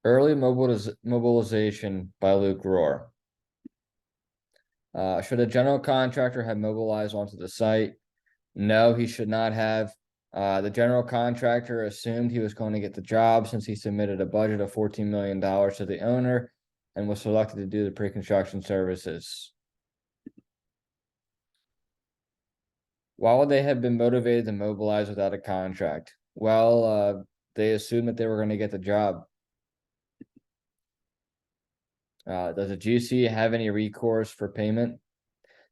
Early mobilization by Luke Rohr. Should a general contractor have mobilized onto the site? No, he should not have. The general contractor assumed he was going to get the job since he submitted a budget of $14 million to the owner and was selected to do the pre-construction services. Why would they have been motivated to mobilize without a contract? Well, they assumed that they were going to get the job. Does a GC have any recourse for payment?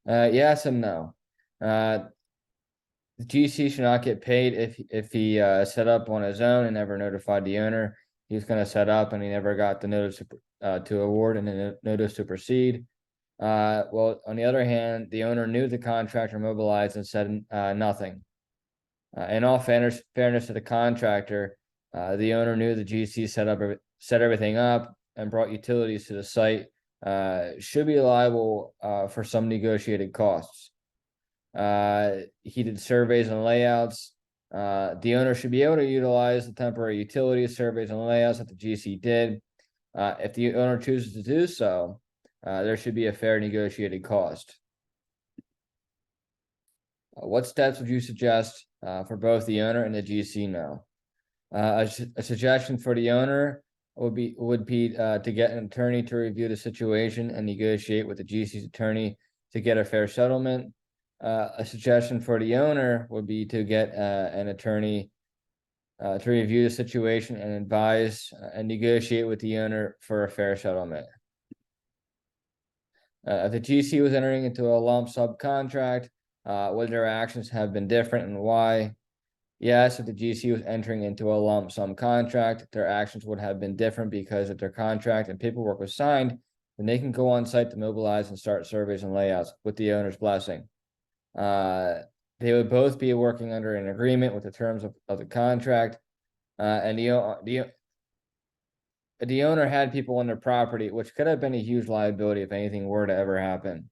Yes and no. The GC should not get paid if he set up on his own and never notified the owner. He was going to set up and he never got the notice to award and the notice to proceed. Well, on the other hand, the owner knew the contractor mobilized and said nothing. In all fairness to the contractor, the owner knew the GC set everything up and brought utilities to the site. Should be liable for some negotiated costs. He did surveys and layouts. The owner should be able to utilize the temporary utilities, surveys, and layouts that the GC did. If the owner chooses to do so, there should be a fair negotiated cost. What steps would you suggest for both the owner and the GC now? A suggestion for the owner would be to get an attorney to review the situation and negotiate with the GC's attorney to get a fair settlement. A suggestion for the owner would be to get an attorney to review the situation and advise and negotiate with the owner for a fair settlement. If the GC was entering into a lump sum contract, would their actions have been different and why? Yes, if the GC was entering into a lump sum contract, their actions would have been different because if their contract and paperwork was signed, then they can go on site to mobilize and start surveys and layouts with the owner's blessing. They would both be working under an agreement with the terms of the contract, and the owner had people on their property, which could have been a huge liability if anything were to ever happen.